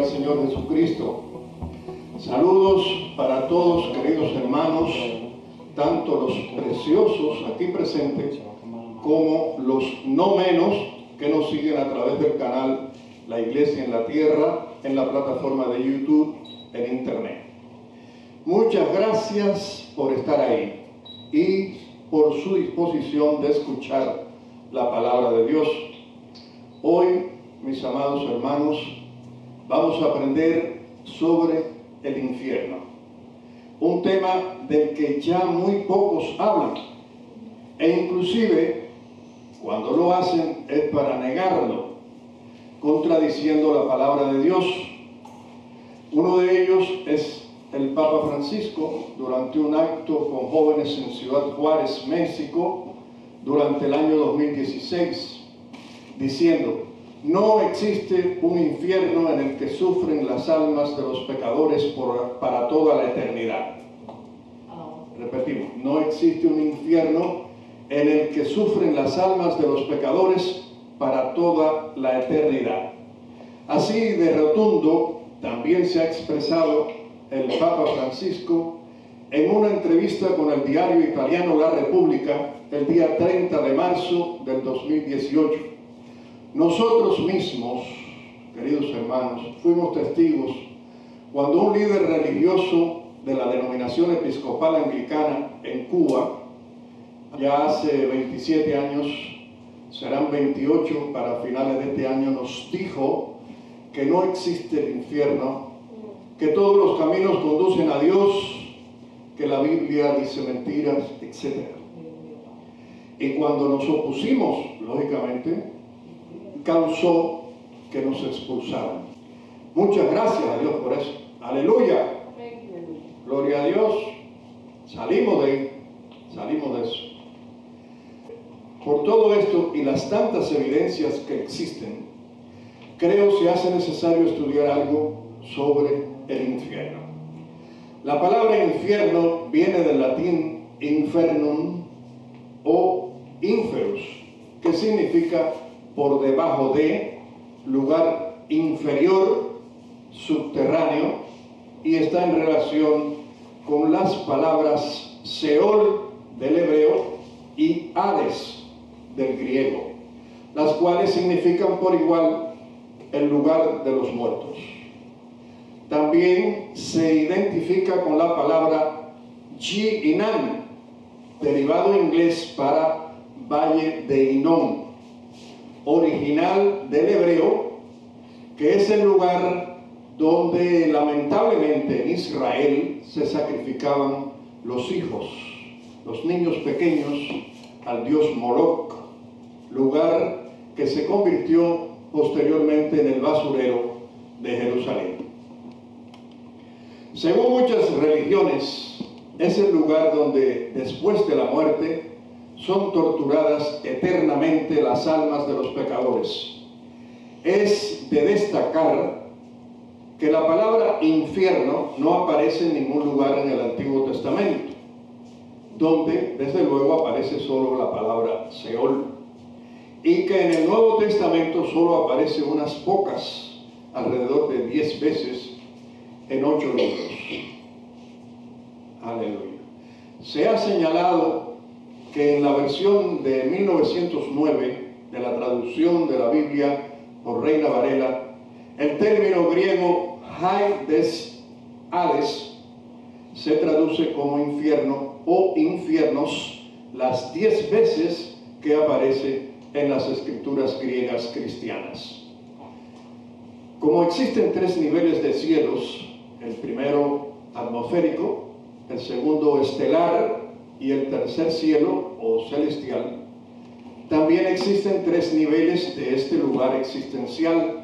Señor Jesucristo. Saludos para todos, queridos hermanos, tanto los preciosos aquí presentes como los no menos que nos siguen a través del canal La Iglesia en la Tierra, en la plataforma de YouTube, en Internet. Muchas gracias por estar ahí y por su disposición de escuchar la palabra de Dios. Hoy, mis amados hermanos, vamos a aprender sobre el infierno, un tema del que ya muy pocos hablan, e inclusive cuando lo hacen es para negarlo, contradiciendo la palabra de Dios. Uno de ellos es el Papa Francisco, durante un acto con jóvenes en Ciudad Juárez, México, durante el año 2016, diciendo: no existe un infierno en el que sufren las almas de los pecadores para toda la eternidad. Repetimos, no existe un infierno en el que sufren las almas de los pecadores para toda la eternidad. Así de rotundo también se ha expresado el Papa Francisco en una entrevista con el diario italiano La Repubblica el día 30 de marzo del 2018. Nosotros mismos, queridos hermanos, fuimos testigos cuando un líder religioso de la denominación episcopal anglicana en Cuba, ya hace 27 años, serán 28 para finales de este año, nos dijo que no existe el infierno, que todos los caminos conducen a Dios, que la Biblia dice mentiras, etc. Y cuando nos opusimos, lógicamente, causó que nos expulsaran. Muchas gracias a Dios por eso. Aleluya. Gloria a Dios. Salimos de eso. Por todo esto y las tantas evidencias que existen, creo se hace necesario estudiar algo sobre el infierno. La palabra infierno viene del latín infernum o inferus, que significa por debajo de, lugar inferior, subterráneo, y está en relación con las palabras Seol del hebreo y Hades del griego, las cuales significan por igual el lugar de los muertos. También se identifica con la palabra Ji-Inan, derivado en inglés para Valle de Hinnom, original del hebreo, que es el lugar donde lamentablemente en Israel se sacrificaban los hijos, los niños pequeños, al dios Moloch, lugar que se convirtió posteriormente en el basurero de Jerusalén. Según muchas religiones, es el lugar donde después de la muerte son torturadas eternamente las almas de los pecadores. Es de destacar que la palabra infierno no aparece en ningún lugar en el Antiguo Testamento, donde desde luego aparece solo la palabra Seol, y que en el Nuevo Testamento solo aparece unas pocas, alrededor de 10 veces, en 8 libros. Aleluya. Se ha señalado que en la versión de 1909 de la traducción de la Biblia por Reina Varela, el término griego Hades se traduce como infierno o infiernos las 10 veces que aparece en las escrituras griegas cristianas. Como existen 3 niveles de cielos, el primero atmosférico, el segundo estelar y el tercer cielo o celestial, también existen 3 niveles de este lugar existencial,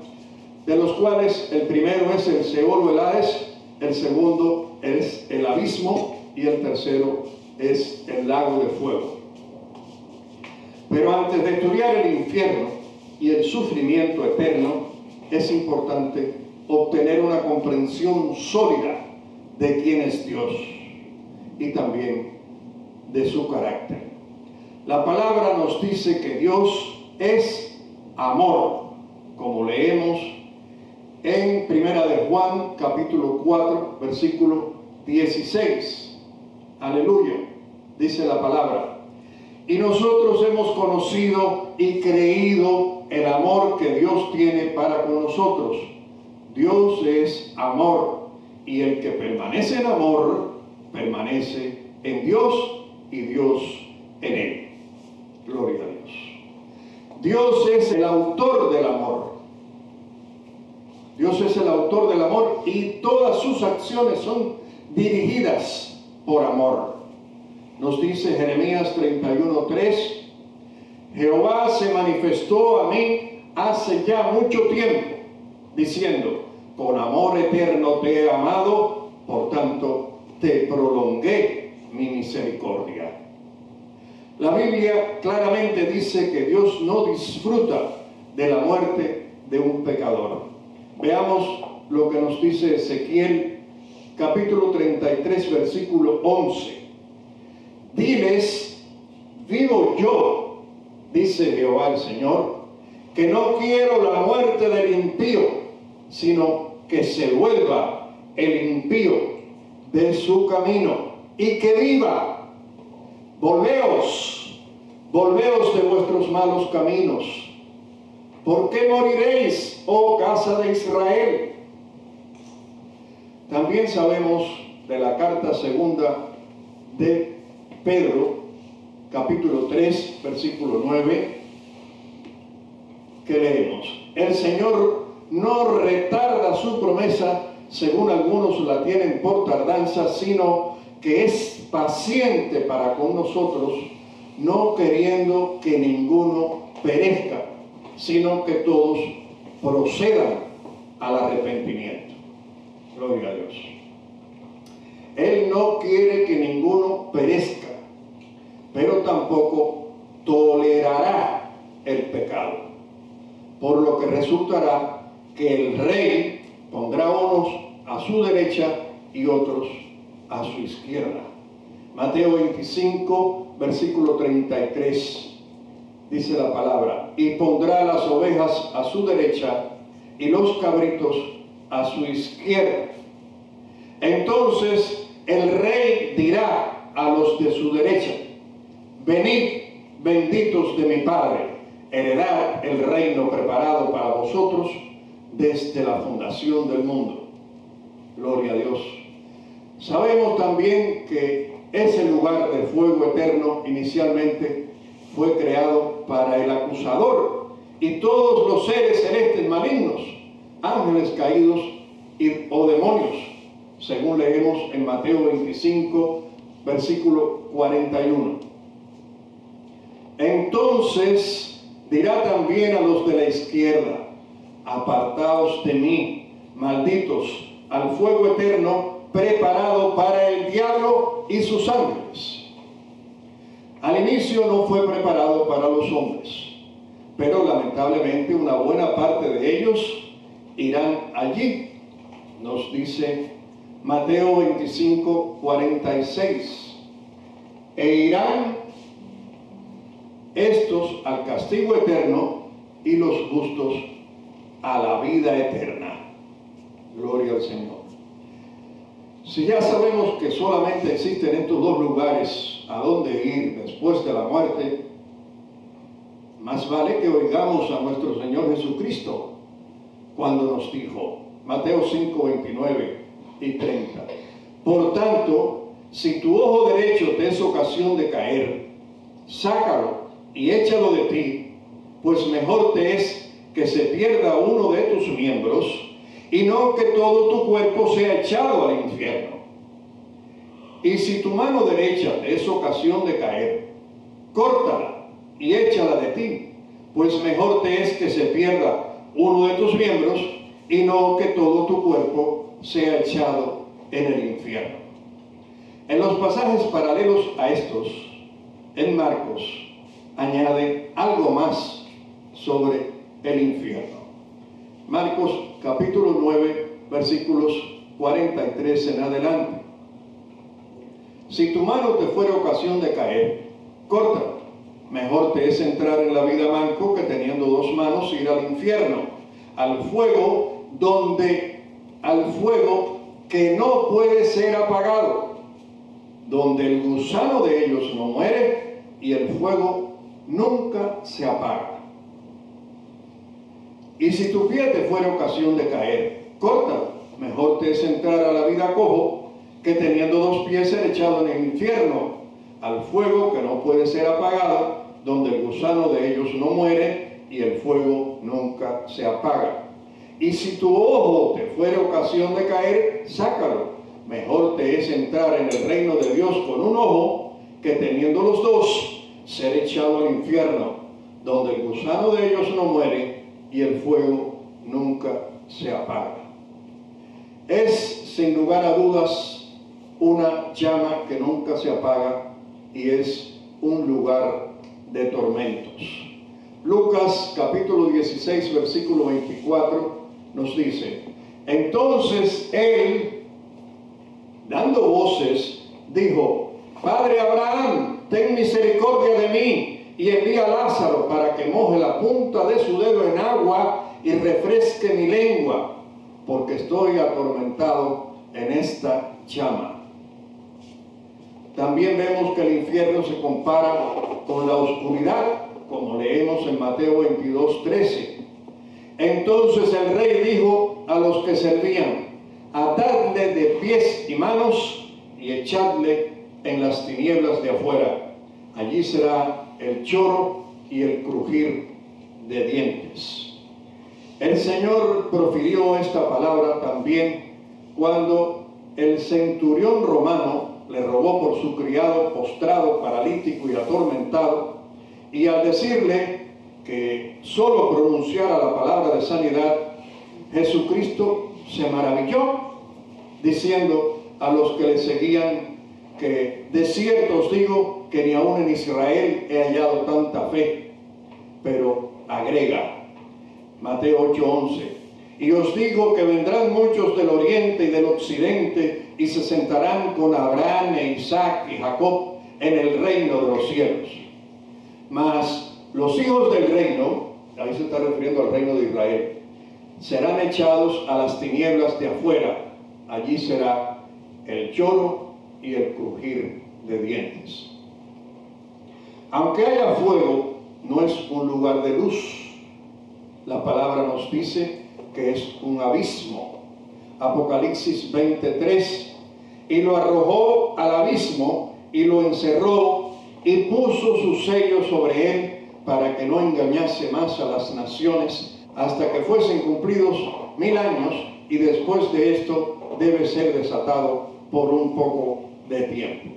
de los cuales el primero es el Seol o el Hades, el segundo es el abismo y el tercero es el lago de fuego. Pero antes de estudiar el infierno y el sufrimiento eterno, es importante obtener una comprensión sólida de quién es Dios y también de su carácter. La palabra nos dice que Dios es amor, como leemos en Primera de Juan, capítulo 4, versículo 16. Aleluya, dice la palabra. Y nosotros hemos conocido y creído el amor que Dios tiene para con nosotros. Dios es amor, y el que permanece en amor, permanece en Dios y Dios en él. Gloria a Dios. Dios es el autor del amor. Dios es el autor del amor y todas sus acciones son dirigidas por amor. Nos dice Jeremías 31:3, Jehová se manifestó a mí hace ya mucho tiempo, diciendo, con amor eterno te he amado, por tanto te prolongué mi misericordia. La Biblia claramente dice que Dios no disfruta de la muerte de un pecador. Veamos lo que nos dice Ezequiel, capítulo 33, versículo 11. Diles, vivo yo, dice Jehová el Señor, que no quiero la muerte del impío, sino que se vuelva el impío de su camino y que viva. Volveos de vuestros malos caminos. ¿Por qué moriréis, oh casa de Israel? También sabemos de la carta segunda de Pedro, capítulo 3, versículo 9, que leemos: el Señor no retarda su promesa, según algunos la tienen por tardanza, sino que es paciente para con nosotros, no queriendo que ninguno perezca, sino que todos procedan al arrepentimiento. Gloria a Dios. Él no quiere que ninguno perezca, pero tampoco tolerará el pecado, por lo que resultará que el rey pondrá unos a su derecha y otros a su izquierda. Mateo 25, versículo 33, dice la palabra: y pondrá las ovejas a su derecha y los cabritos a su izquierda. Entonces el rey dirá a los de su derecha: venid, benditos de mi Padre, heredad el reino preparado para vosotros desde la fundación del mundo. Gloria a Dios. Sabemos también que ese lugar de fuego eterno inicialmente fue creado para el acusador y todos los seres celestes malignos, ángeles caídos o demonios, según leemos en Mateo 25, versículo 41. Entonces dirá también a los de la izquierda: apartaos de mí, malditos, al fuego eterno preparado para el diablo y sus ángeles. Al inicio no fue preparado para los hombres, pero lamentablemente una buena parte de ellos irán allí. Nos dice Mateo 25, 46. E irán estos al castigo eterno y los justos a la vida eterna. Gloria al Señor. Si ya sabemos que solamente existen estos dos lugares a donde ir después de la muerte, más vale que oigamos a nuestro Señor Jesucristo cuando nos dijo, Mateo 5, 29 y 30, por tanto, si tu ojo derecho te es ocasión de caer, sácalo y échalo de ti, pues mejor te es que se pierda uno de tus miembros y no que todo tu cuerpo sea echado al infierno. Y si tu mano derecha te es ocasión de caer, córtala y échala de ti, pues mejor te es que se pierda uno de tus miembros y no que todo tu cuerpo sea echado en el infierno. En los pasajes paralelos a estos, en Marcos, añade algo más sobre el infierno. Marcos capítulo 9, versículos 43 en adelante. Si tu mano te fuera ocasión de caer, córtala. Mejor te es entrar en la vida manco que teniendo dos manos ir al infierno, al fuego donde al fuego que no puede ser apagado, donde el gusano de ellos no muere y el fuego nunca se apaga. Y si tu pie te fuera ocasión de caer, córtalo. Mejor te es entrar a la vida cojo que teniendo 2 pies ser echado en el infierno, al fuego que no puede ser apagado, donde el gusano de ellos no muere y el fuego nunca se apaga. Y si tu ojo te fuera ocasión de caer, sácalo. Mejor te es entrar en el reino de Dios con un ojo que teniendo los 2 ser echado al infierno, donde el gusano de ellos no muere y el fuego nunca se apaga. Es sin lugar a dudas una llama que nunca se apaga y es un lugar de tormentos. Lucas capítulo 16 versículo 24 nos dice: entonces él, dando voces, dijo: Padre Abraham, ten misericordia de mí y envía a Lázaro para que moje la punta de su dedo en agua y refresque mi lengua, porque estoy atormentado en esta llama. También vemos que el infierno se compara con la oscuridad, como leemos en Mateo 22:13. Entonces el rey dijo a los que servían: atadle de pies y manos y echadle en las tinieblas de afuera. Allí será el lloro y el crujir de dientes. El Señor profirió esta palabra también cuando el centurión romano le rogó por su criado postrado, paralítico y atormentado, y al decirle que solo pronunciara la palabra de sanidad, Jesucristo se maravilló, diciendo a los que le seguían que de cierto os digo que ni aún en Israel he hallado tanta fe. Pero agrega, Mateo 8:11, y os digo que vendrán muchos del oriente y del occidente y se sentarán con Abraham e Isaac y Jacob en el reino de los cielos. Mas los hijos del reino, ahí se está refiriendo al reino de Israel, serán echados a las tinieblas de afuera. Allí será el lloro y el crujir de dientes. Aunque haya fuego, no es un lugar de luz. La palabra nos dice que es un abismo. Apocalipsis 20:3, y lo arrojó al abismo y lo encerró y puso su sello sobre él para que no engañase más a las naciones hasta que fuesen cumplidos 1000 años, y después de esto debe ser desatado por un poco de tiempo.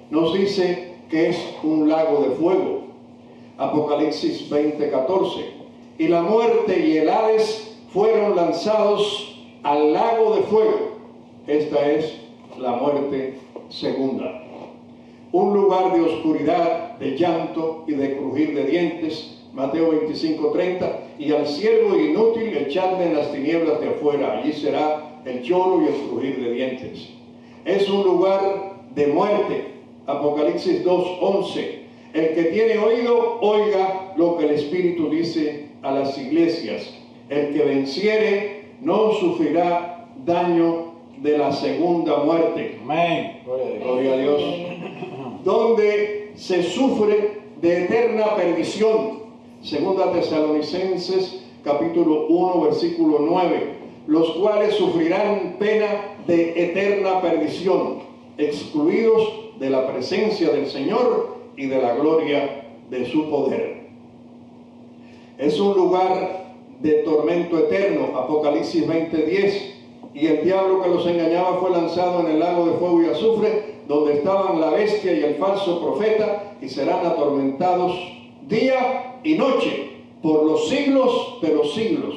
Nos dice que es un lago de fuego. Apocalipsis 20:14, y la muerte y el Hades fueron lanzados al lago de fuego. Esta es la muerte segunda. Un lugar de oscuridad, de llanto y de crujir de dientes. Mateo 25:30, y al siervo inútil echadle en las tinieblas de afuera, allí será el lloro y el crujir de dientes. Es un lugar de muerte. Apocalipsis 2:11, el que tiene oído, oiga lo que el Espíritu dice a las iglesias. El que venciere no sufrirá daño de la segunda muerte. Amén. Gloria a Dios. Donde se sufre de eterna perdición. Segunda Tesalonicenses capítulo 1 versículo 9, los cuales sufrirán pena de eterna perdición, excluidos de la presencia del Señor y de la gloria de su poder. Es un lugar de tormento eterno. Apocalipsis 20:10, y el diablo que los engañaba fue lanzado en el lago de fuego y azufre, donde estaban la bestia y el falso profeta, y serán atormentados día y noche por los siglos de los siglos.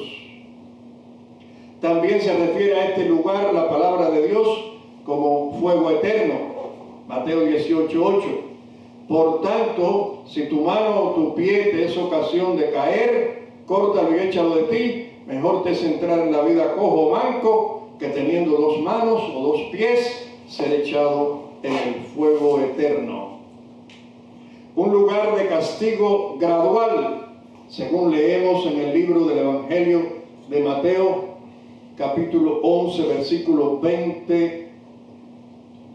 También se refiere a este lugar la palabra de Dios como fuego eterno. Mateo 18:8, por tanto, si tu mano o tu pie te es ocasión de caer, córtalo y échalo de ti. Mejor te es entrar en la vida cojo o manco que teniendo 2 manos o 2 pies ser echado en el fuego eterno. Un lugar de castigo gradual, según leemos en el libro del Evangelio de Mateo, capítulo 11, versículos 20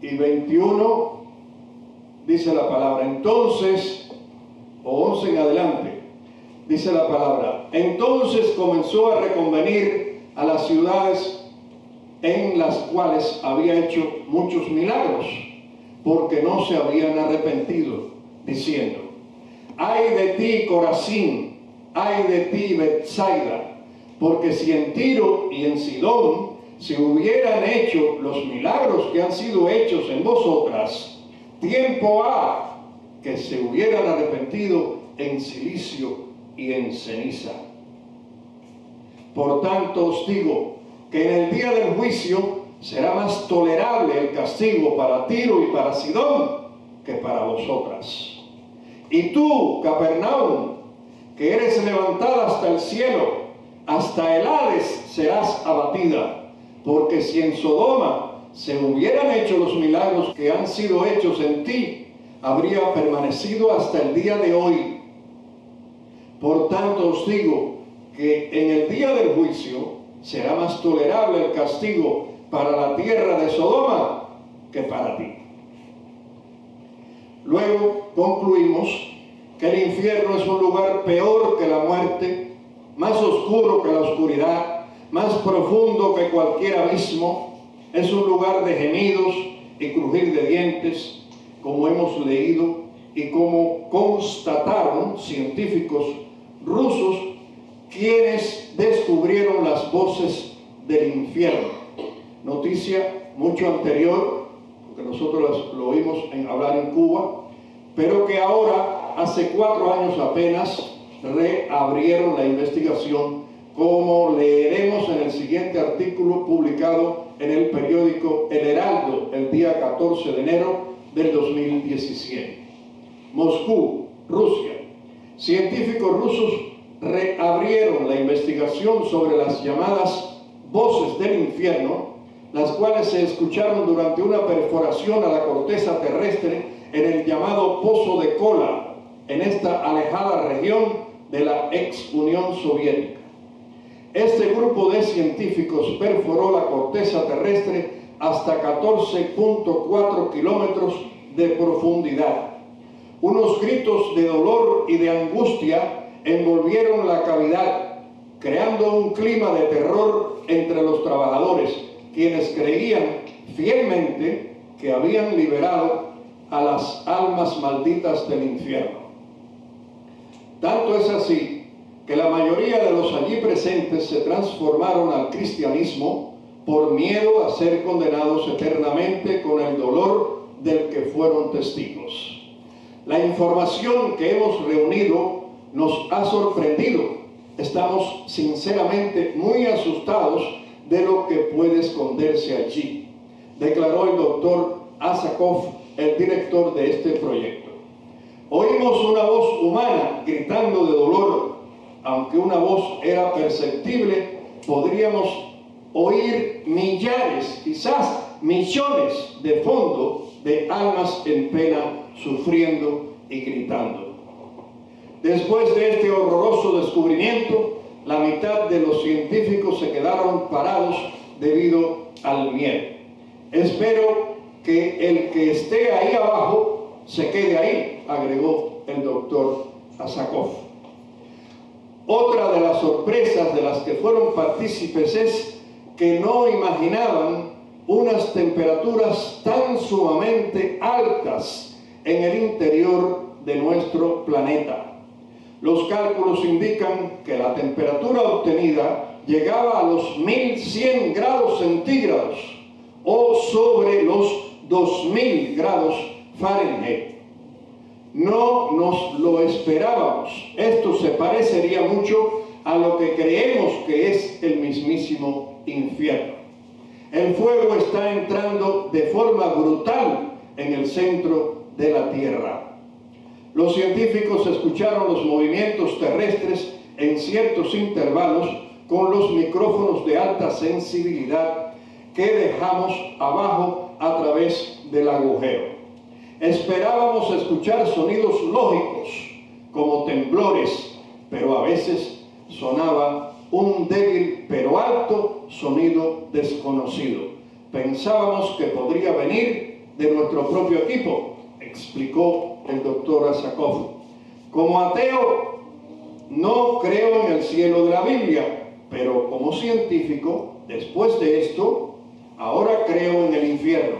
y 21, dice la palabra, entonces, o 11 en adelante, dice la palabra, entonces comenzó a reconvenir a las ciudades en las cuales había hecho muchos milagros, porque no se habían arrepentido, diciendo, ay de ti, Corazín, ay de ti, Betsaida, porque si en Tiro y en Sidón se hubieran hecho los milagros que han sido hechos en vosotras, tiempo ha que se hubieran arrepentido en cilicio y en ceniza. Por tanto os digo que en el día del juicio será más tolerable el castigo para Tiro y para Sidón que para vosotras. Y tú, Capernaum, que eres levantada hasta el cielo, hasta el Hades serás abatida, porque si en Sodoma se hubieran hecho los milagros que han sido hechos en ti, habría permanecido hasta el día de hoy. Por tanto os digo que en el día del juicio será más tolerable el castigo para la tierra de Sodoma que para ti. Luego concluimos que el infierno es un lugar peor que la muerte, más oscuro que la oscuridad, más profundo que cualquier abismo. Es un lugar de gemidos y crujir de dientes, como hemos leído y como constataron científicos rusos, quienes descubrieron las voces del infierno. Noticia mucho anterior, porque nosotros lo oímos hablar en Cuba, pero que ahora, hace 4 años apenas, reabrieron la investigación, como leeremos en el siguiente artículo publicado en el periódico El Heraldo el día 14 de enero del 2017. Moscú, Rusia. Científicos rusos reabrieron la investigación sobre las llamadas voces del infierno, las cuales se escucharon durante una perforación a la corteza terrestre en el llamado Pozo de Kola, en esta alejada región de la ex Unión Soviética. Este grupo de científicos perforó la corteza terrestre hasta 14.4 kilómetros de profundidad. Unos gritos de dolor y de angustia envolvieron la cavidad, creando un clima de terror entre los trabajadores, quienes creían fielmente que habían liberado a las almas malditas del infierno. Tanto es así que la mayoría de los allí presentes se transformaron al cristianismo por miedo a ser condenados eternamente con el dolor del que fueron testigos. La información que hemos reunido nos ha sorprendido. Estamos sinceramente muy asustados de lo que puede esconderse allí, declaró el doctor Asakov, el director de este proyecto. Oímos una voz humana gritando de dolor. Aunque una voz era perceptible, podríamos oír millares, quizás millones de fondo de almas en pena, sufriendo y gritando. Después de este horroroso descubrimiento, la mitad de los científicos se quedaron parados debido al miedo. Espero que el que esté ahí abajo se quede ahí, agregó el doctor Asakov. Otra de las sorpresas de las que fueron partícipes es que no imaginaban unas temperaturas tan sumamente altas en el interior de nuestro planeta. Los cálculos indican que la temperatura obtenida llegaba a los 1100 grados centígrados o sobre los 2000 grados Fahrenheit. No nos lo esperábamos. Esto se parecería mucho a lo que creemos que es el mismísimo infierno. El fuego está entrando de forma brutal en el centro de la Tierra. Los científicos escucharon los movimientos terrestres en ciertos intervalos con los micrófonos de alta sensibilidad que dejamos abajo a través del agujero. Esperábamos escuchar sonidos lógicos, como temblores, pero a veces sonaba un débil pero alto sonido desconocido. Pensábamos que podría venir de nuestro propio equipo, explicó el doctor Asakov. Como ateo, no creo en el cielo de la Biblia, pero como científico, después de esto, ahora creo en el infierno,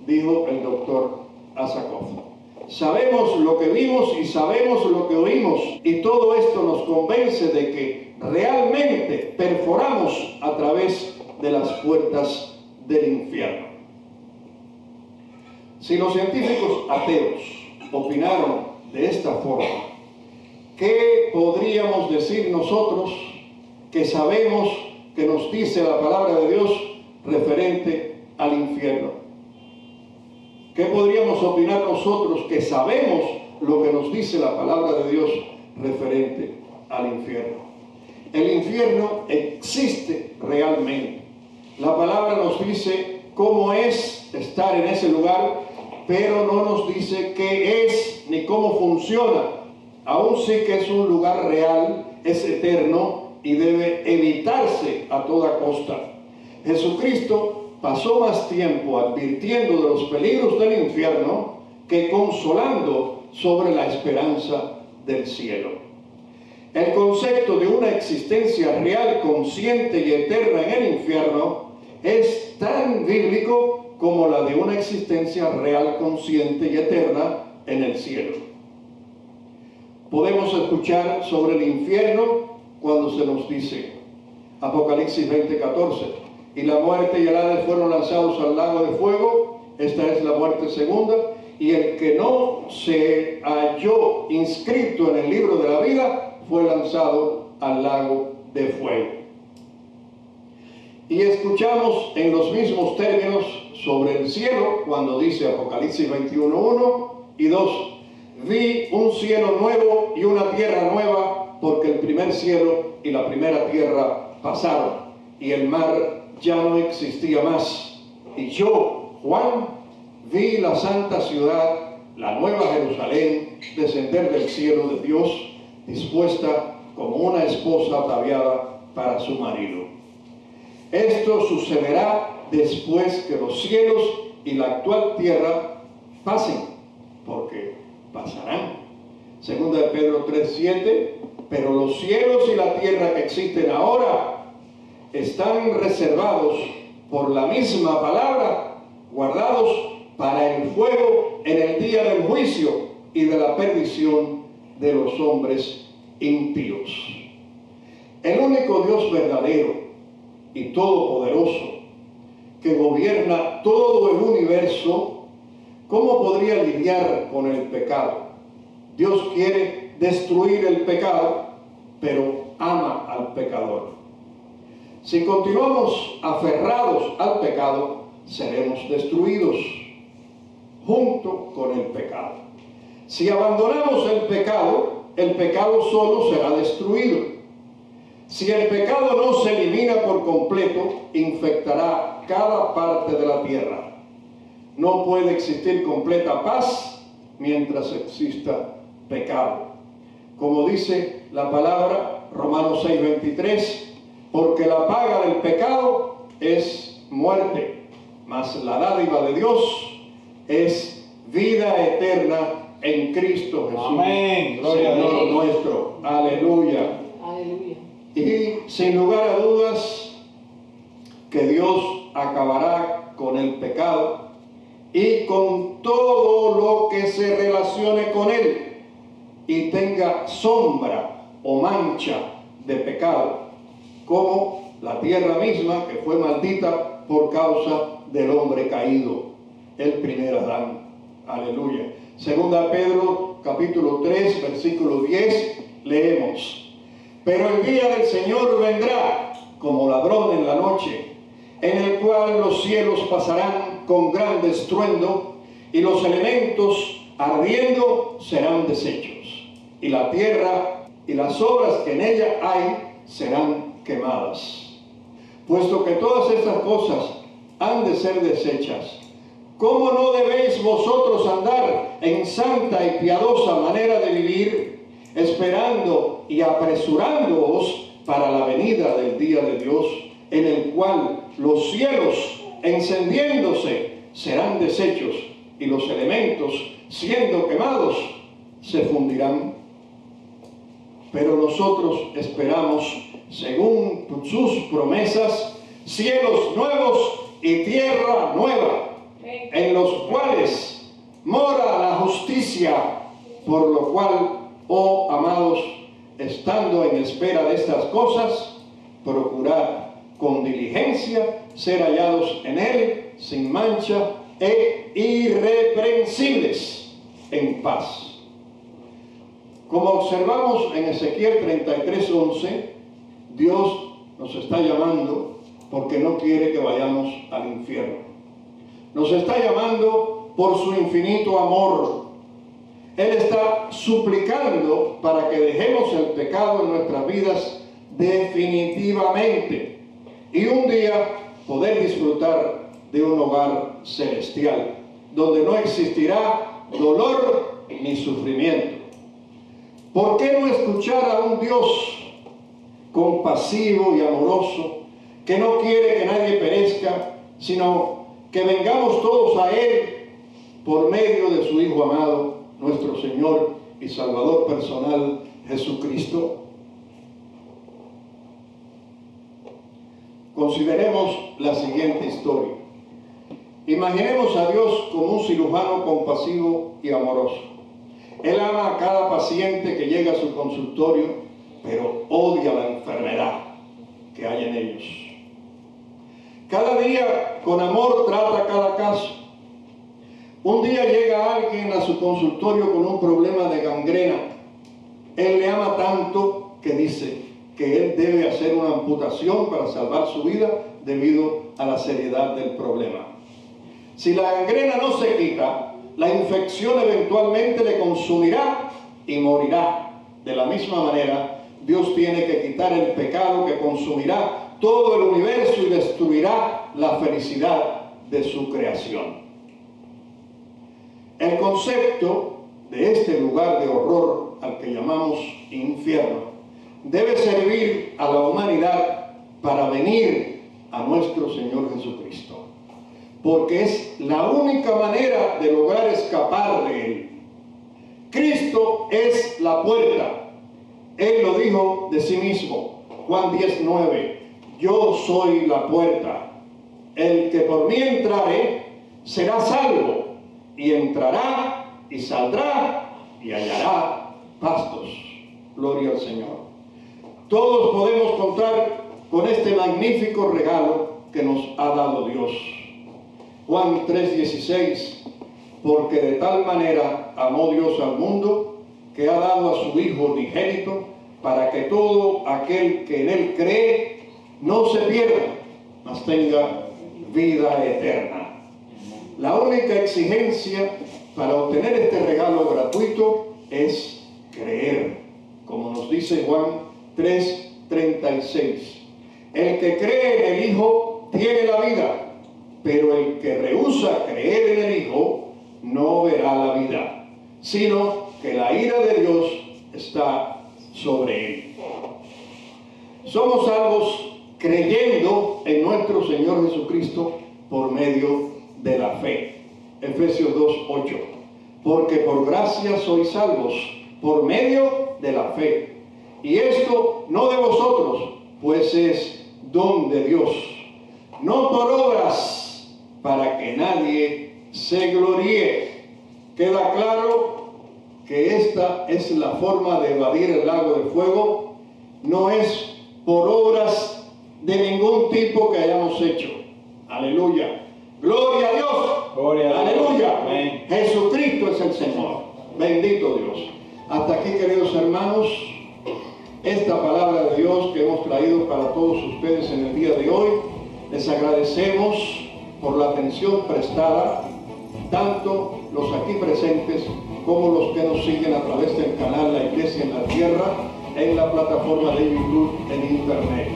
dijo el doctor Asakov. Sabemos lo que vimos y sabemos lo que oímos, y todo esto nos convence de que realmente perforamos a través de las puertas del infierno. Si los científicos ateos opinaron de esta forma, ¿qué podríamos decir nosotros que sabemos que nos dice la palabra de Dios referente al infierno? ¿Qué podríamos opinar nosotros que sabemos lo que nos dice la palabra de Dios referente al infierno? El infierno existe realmente. La palabra nos dice cómo es estar en ese lugar, pero no nos dice qué es ni cómo funciona. Aún sí que es un lugar real, es eterno y debe evitarse a toda costa. Jesucristo pasó más tiempo advirtiendo de los peligros del infierno que consolando sobre la esperanza del cielo. El concepto de una existencia real, consciente y eterna en el infierno es tan bíblico como la de una existencia real, consciente y eterna en el cielo. Podemos escuchar sobre el infierno cuando se nos dice, Apocalipsis 20:14, y la muerte y el Hades fueron lanzados al lago de fuego. Esta es la muerte segunda, y el que no se halló inscrito en el libro de la vida fue lanzado al lago de fuego. Y escuchamos en los mismos términos sobre el cielo cuando dice Apocalipsis 21:1 y 2, vi un cielo nuevo y una tierra nueva, porque el primer cielo y la primera tierra pasaron, y el mar ya no existía más. Y yo, Juan, vi la santa ciudad, la nueva Jerusalén, descender del cielo de Dios, dispuesta como una esposa ataviada para su marido. Esto sucederá después que los cielos y la actual tierra pasen, porque pasarán. Segunda de Pedro 3:7, pero los cielos y la tierra que existen ahora están reservados por la misma palabra, guardados para el fuego en el día del juicio y de la perdición de los hombres impíos. El único Dios verdadero y todopoderoso que gobierna todo el universo, ¿cómo podría lidiar con el pecado? Dios quiere destruir el pecado, pero ama al pecador. Si continuamos aferrados al pecado, seremos destruidos junto con el pecado. Si abandonamos el pecado solo será destruido. Si el pecado no se elimina por completo, infectará cada parte de la tierra. No puede existir completa paz mientras exista pecado. Como dice la palabra, Romanos 6:23, porque la paga del pecado es muerte, mas la dádiva de Dios es vida eterna en Cristo Jesús. Amén. Gloria a Dios nuestro. Aleluya. Aleluya. Y sin lugar a dudas que Dios acabará con el pecado y con todo lo que se relacione con él y tenga sombra o mancha de pecado, como la tierra misma que fue maldita por causa del hombre caído, el primer Adán. Aleluya. Segunda Pedro capítulo 3 versículo 10 leemos: pero el día del Señor vendrá como ladrón en la noche, en el cual los cielos pasarán con gran estruendo y los elementos ardiendo serán deshechos, y la tierra y las obras que en ella hay serán quemadas. Puesto que todas estas cosas han de ser deshechas, ¿cómo no debéis vosotros andar en santa y piadosa manera de vivir, esperando y apresurándoos para la venida del día de Dios, en el cual los cielos encendiéndose serán deshechos y los elementos siendo quemados se fundirán. Pero nosotros esperamos, según sus promesas, cielos nuevos y tierra nueva, en los cuales mora la justicia, por lo cual, oh amados, estando en espera de estas cosas, procurad con diligencia ser hallados en él sin mancha e irreprensibles en paz. Como observamos en Ezequiel 33:11, Dios nos está llamando porque no quiere que vayamos al infierno. Nos está llamando por su infinito amor. Él está suplicando para que dejemos el pecado en nuestras vidas definitivamente y un día poder disfrutar de un hogar celestial donde no existirá dolor ni sufrimiento. ¿Por qué no escuchar a un Dios compasivo y amoroso que no quiere que nadie perezca, sino que vengamos todos a Él por medio de su Hijo amado, nuestro Señor y Salvador personal, Jesucristo? Consideremos la siguiente historia. Imaginemos a Dios como un cirujano compasivo y amoroso. Él ama a cada paciente que llega a su consultorio, pero odia la enfermedad que hay en ellos. Cada día, con amor, trata cada caso. Un día llega alguien a su consultorio con un problema de gangrena. Él le ama tanto que dice que él debe hacer una amputación para salvar su vida debido a la seriedad del problema. Si la gangrena no se quita, la infección eventualmente le consumirá y morirá. De la misma manera, Dios tiene que quitar el pecado que consumirá todo el universo y destruirá la felicidad de su creación. El concepto de este lugar de horror al que llamamos infierno debe servir a la humanidad para venir a nuestro Señor Jesucristo, porque es la única manera de lograr escapar de Él. Cristo es la puerta. Él lo dijo de sí mismo, Juan 10:9, yo soy la puerta. El que por mí entrare será salvo, y entrará y saldrá y hallará pastos. Gloria al Señor. Todos podemos contar con este magnífico regalo que nos ha dado Dios. Juan 3:16, porque de tal manera amó Dios al mundo que ha dado a su Hijo unigénito para que todo aquel que en Él cree no se pierda, mas tenga vida eterna. La única exigencia para obtener este regalo gratuito es creer, como nos dice Juan 3:36. El que cree en el Hijo tiene la vida, pero el que rehúsa creer en el Hijo no verá la vida, sino que la ira de Dios está sobre él. Somos salvos creyendo en nuestro Señor Jesucristo por medio de la fe. Efesios 2:8. Porque por gracia sois salvos por medio de la fe. Y esto no de vosotros, pues es don de Dios, no por obras, para que nadie se gloríe. Queda claro que esta es la forma de evadir el lago de fuego. No es por obras de ningún tipo que hayamos hecho. Aleluya. Gloria a Dios. Gloria a Dios. Aleluya. Amén. Jesucristo es el Señor. Bendito Dios. Hasta aquí, queridos hermanos, esta palabra de Dios que hemos traído para todos ustedes en el día de hoy. Les agradecemos por la atención prestada, tanto los aquí presentes como los que nos siguen a través del canal La Iglesia en la Tierra, en la plataforma de YouTube en Internet.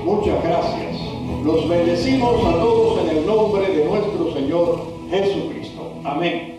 Muchas gracias. Los bendecimos a todos en el nombre de nuestro Señor Jesucristo. Amén.